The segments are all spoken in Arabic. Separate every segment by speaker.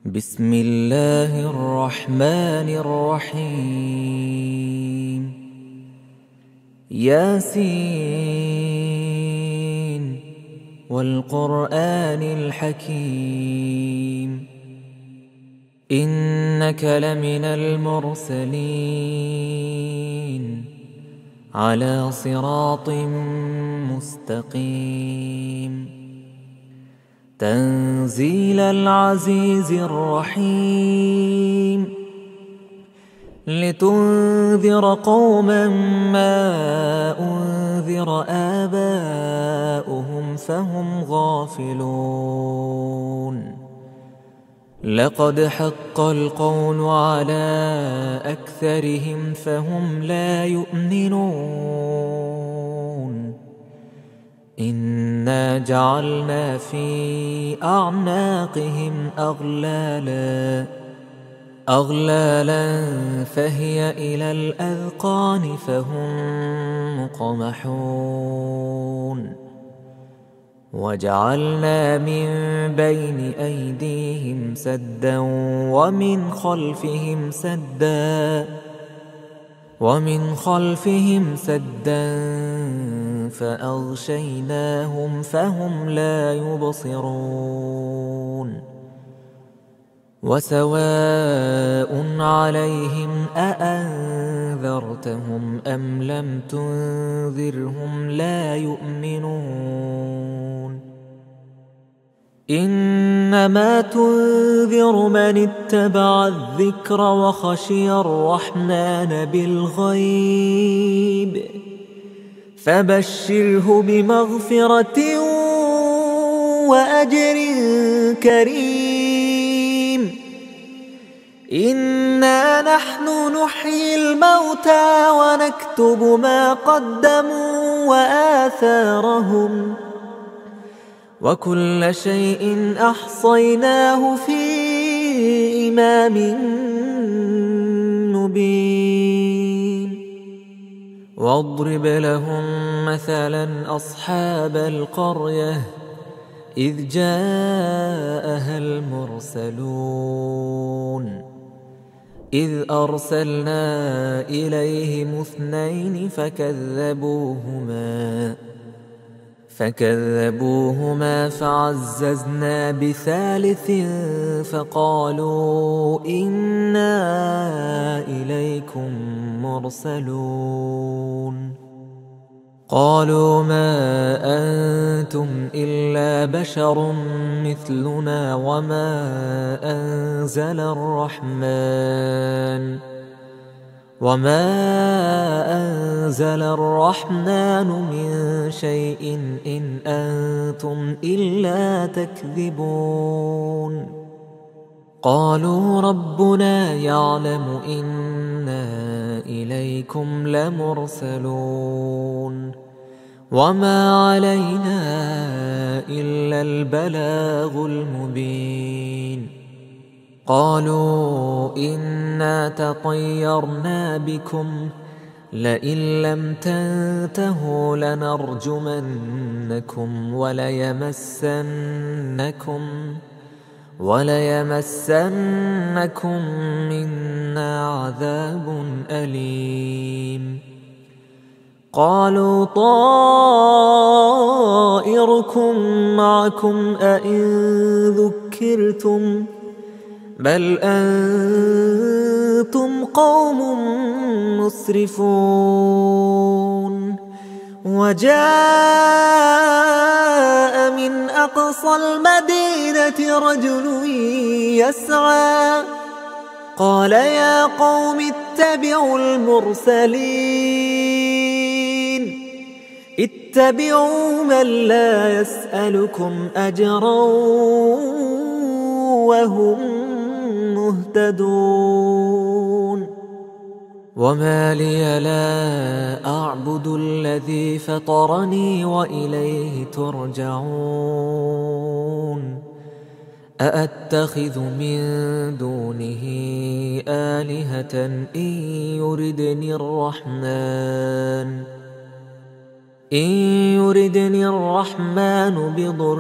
Speaker 1: بسم الله الرحمن الرحيم. ياسين والقرآن الحكيم، إنك لمن المرسلين على صراط مستقيم. تنزيل العزيز الرحيم، لتنذر قوما ما أنذر آباؤهم فهم غافلون. لقد حق القول على أكثرهم فهم لا يؤمنون. إنا جعلنا في أعناقهم أغلالا فهي إلى الأذقان فهم مقمحون. وجعلنا من بين أيديهم سدا ومن خلفهم سدا فأغشيناهم فهم لا يبصرون. وسواء عليهم أأنذرتهم أم لم تنذرهم لا يؤمنون. إنما تنذر من اتبع الذكر وخشي الرحمن بالغيب، فبشره بمغفرة وأجر كريم. إنا نحن نحيي الموتى ونكتب ما قدموا وآثارهم، وكل شيء أحصيناه في إمام مبين. واضرب لهم مثلا أصحاب القرية إذ جاءها المرسلون، إذ أرسلنا إليهم اثنين فكذبوهما فعززنا بثالث فقالوا إنا إليكم مرسلون. قالوا ما أنتم إلا بشر مثلنا وما أنزل الرحمن من شيء إن أنتم إلا تكذبون. قالوا ربنا يعلم إنا إليكم لمرسلون وما علينا إلا البلاغ المبين. قالوا إنا تطيرنا بكم لئن لم تنتهوا لنرجمنكم وليمسنكم منا عذاب أليم. قالوا طائركم معكم أئن ذكرتم بل أنتم قوم مسرفون. وجاء من أقصى المدينة رجل يسعى قال يا قوم اتبعوا المرسلين، اتبعوا من لا يسألكم أجرا وهم مهتدون. وما لي لا أعبد الذي فطرني وإليه ترجعون. أأتخذ من دونه آلهة إن إن يردني الرحمن بضر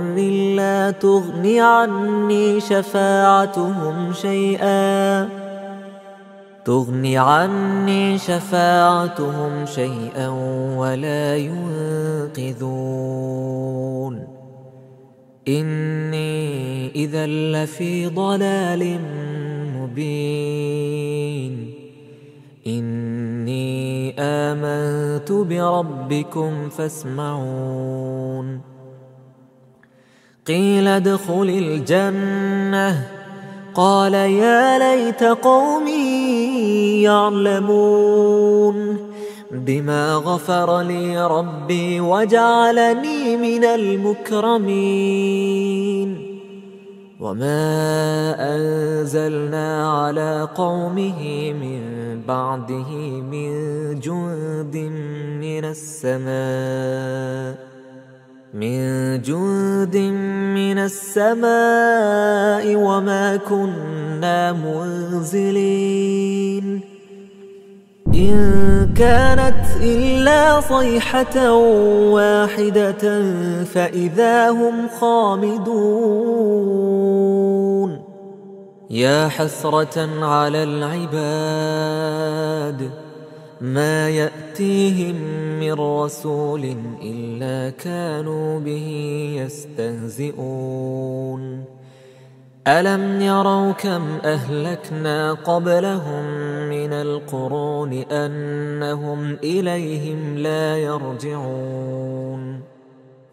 Speaker 1: لا تغن عني شفاعتهم شيئا ولا ينقذون. إني إذا لفي ضلال مبين. إني آمنت بربكم فاسمعون. قيل ادخل الجنة قال يا ليت قومي يعلمون بما غفر لي ربي وجعلني من المكرمين. وما أنزلنا على قومه من بعده من جند من السماء وما كنا منزلين. إن كانت إلا صيحة واحدة فإذا هم خامدون. يا حسرة على العباد ما يأتيهم من رسول إلا كانوا به يستهزئون. ألم يروا كم أهلكنا قبلهم من القرون أنهم إليهم لا يرجعون.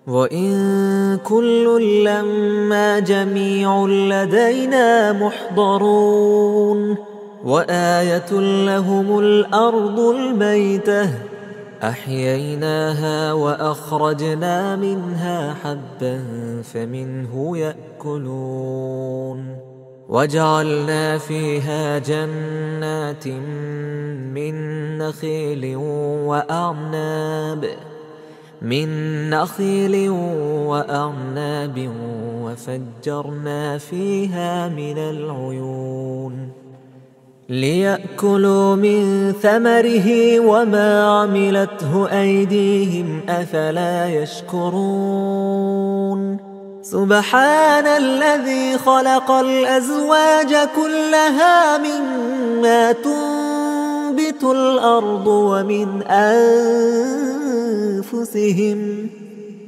Speaker 1: وإن كل لما جميع لدينا محضرون. وآية لهم الأرض الميتة أحييناها وأخرجنا منها حبا فمنه يأكلون. وجعلنا فيها جنات من نخيل وأعناب وفجرنا فيها من العيون ليأكلوا من ثمره وما عملته أيديهم أفلا يشكرون. سبحان الذي خلق الأزواج كلها مما تنبت الأرض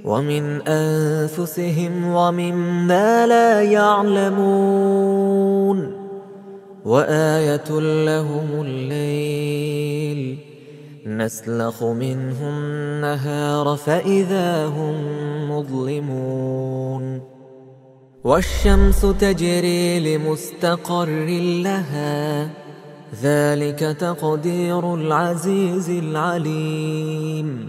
Speaker 1: ومن أنفسهم ومما لا يعلمون. وآية لهم الليل نسلخ منه النهار فإذا هم مظلمون. والشمس تجري لمستقر لها ذلك تقدير العزيز العليم.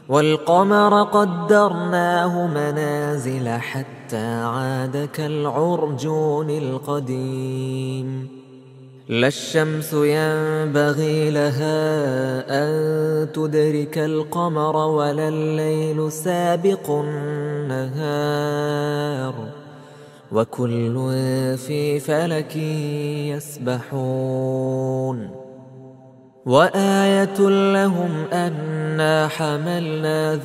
Speaker 1: والقمر قدرناه منازل حتى عاد كالعرجون القديم. لا الشمس ينبغي لها أن تدرك القمر ولا الليل سابق النهار وكل في فلك يسبحون. وآية لهم أنا حملنا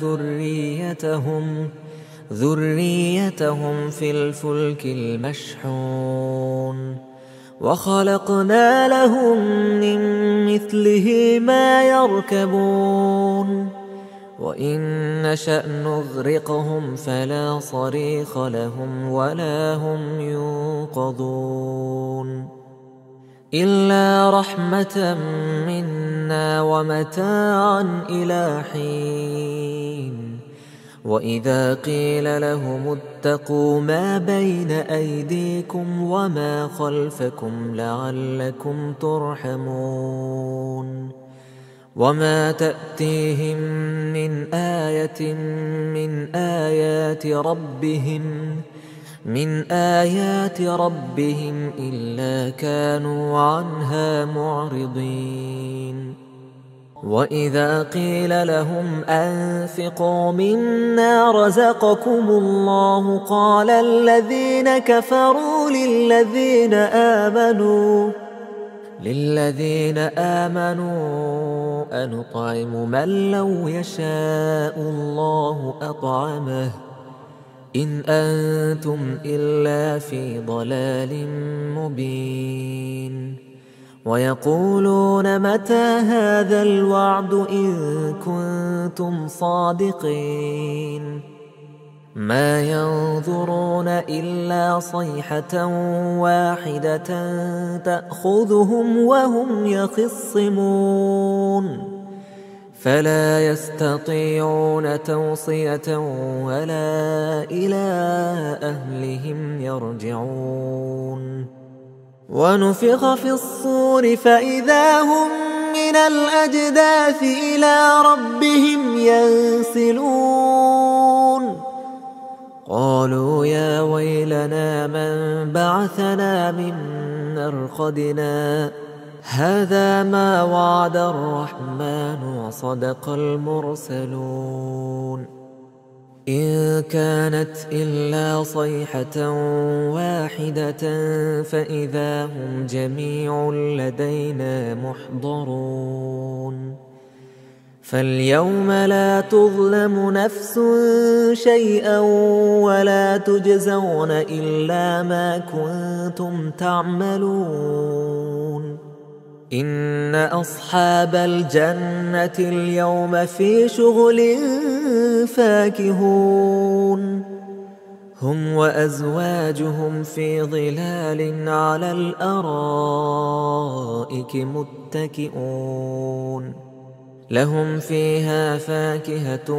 Speaker 1: ذريتهم في الفلك المشحون وخلقنا لهم من مثله ما يركبون. وإن نشأ نغرقهم فلا صريخ لهم ولا هم ينقذون إلا رحمة منا ومتاعا إلى حين. وإذا قيل لهم اتقوا ما بين أيديكم وما خلفكم لعلكم ترحمون. وما تأتيهم من آية من آيات ربهم إلا كانوا عنها معرضين. وإذا قيل لهم أنفقوا مما رزقكم الله قال الذين كفروا للذين آمنوا أنطعم من لو يشاء الله أطعمه إن أنتم إلا في ضلال مبين ويقولون متى هذا الوعد إن كنتم صادقين ما ينظرون إلا صيحة واحدة تأخذهم وهم يخصمون فلا يستطيعون توصية ولا إلى أهلهم يرجعون ونفخ في الصور فإذا هم من الأجداث إلى ربهم ينسلون قالوا يا ويلنا من بعثنا من مرقدنا هذا ما وعد الرحمن وصدق المرسلون إن كانت إلا صيحة واحدة فإذا هم جميع لدينا محضرون فاليوم لا تظلم نفس شيئا ولا تجزون إلا ما كنتم تعملون إن أصحاب الجنة اليوم في شغل فاكهون هم وأزواجهم في ظلال على الأرائك متكئون لهم فيها فاكهة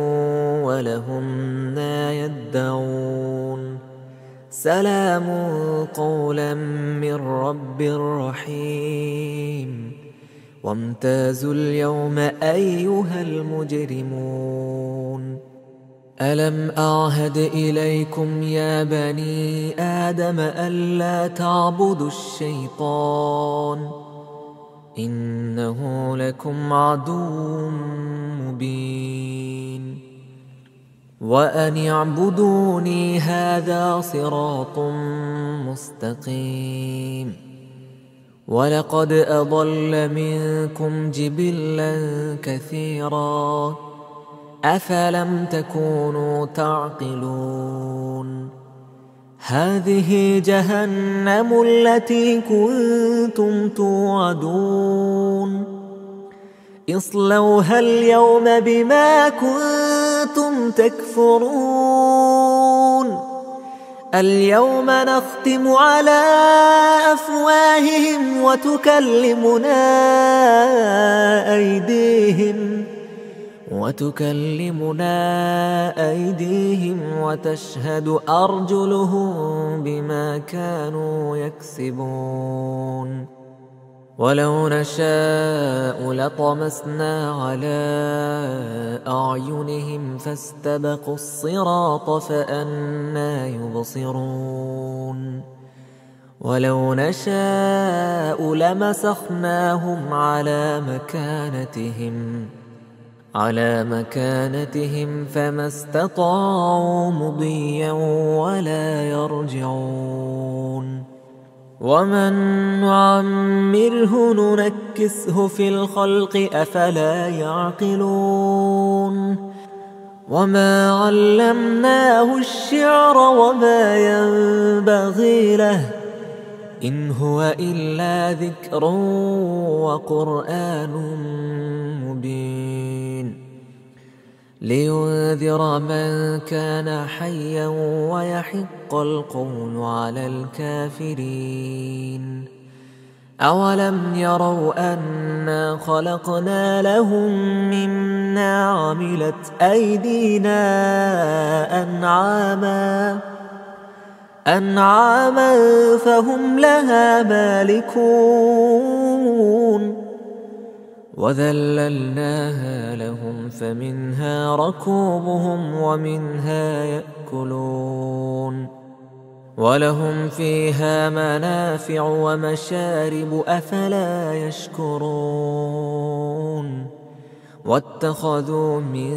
Speaker 1: ولهم ما يدعون سلام قولا من رب رحيم وامتازوا اليوم أيها المجرمون ألم أعهد إليكم يا بني آدم ألا تعبدوا الشيطان إنه لكم عدو مبين وأن اعبدوني هذا صراط مستقيم ولقد أضل منكم جبلا كثيرا أفلم تكونوا تعقلون هذه جهنم التي كنتم توعدون اصلوها اليوم بما كنتم تكفرون اليوم نختم على أفواههم وتكلمنا أيديهم وتشهد أرجلهم بما كانوا يكسبون ولو نشاء لطمسنا على أعينهم فاستبقوا الصراط فأنى يبصرون ولو نشاء لمسخناهم على مكانتهم فما استطاعوا مضيا ولا يرجعون ومن نعمره ننكسه في الخلق أفلا يعقلون وما علمناه الشعر وما ينبغي له إن هو إلا ذكر وقرآن مبين لينذر من كان حيا ويحق القول على الكافرين أولم يروا أنا خلقنا لهم مما عملت أيدينا أنعاما فهم لها مالكون وذللناها لهم فمنها ركوبهم ومنها يأكلون ولهم فيها منافع ومشارب أفلا يشكرون واتخذوا من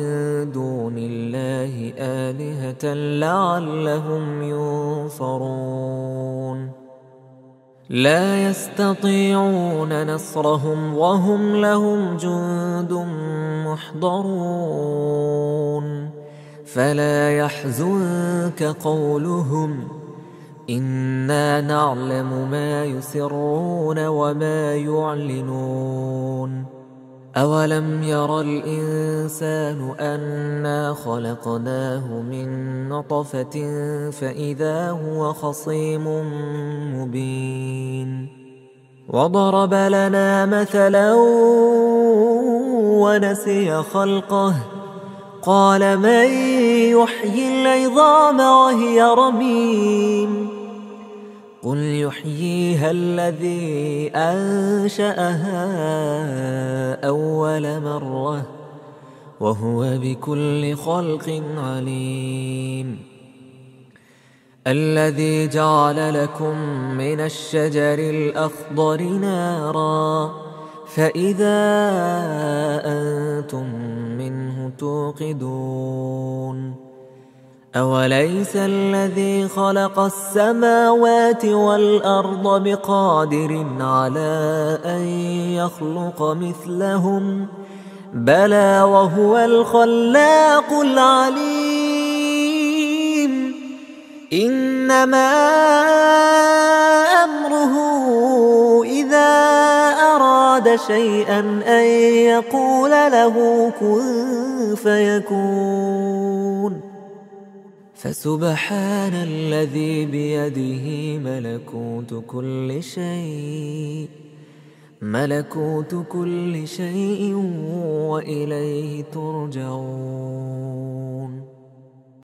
Speaker 1: دون الله آلهة لعلهم ينصرون لا يستطيعون نصرهم وهم لهم جند محضرون فلا يحزنك قولهم إنا نعلم ما يسرون وما يعلنون أولم ير الإنسان أنا خلقناه من نطفة فإذا هو خصيم مبين وضرب لنا مثلا ونسي خلقه قال من يحيي العظام وهي رميم قل يحييها الذي أنشأها أول مرة وهو بكل خلق عليم الذي جعل لكم من الشجر الأخضر نارا فإذا أنتم منه توقدون أوليس الذي خلق السماوات والأرض بقادر على أن يخلق مثلهم بلى وهو الخلاق العليم إنما أمره إذا أراد شيئا أن يقول له كن فيكون فسبحان الذي بيده ملكوت كل شيء وإليه ترجعون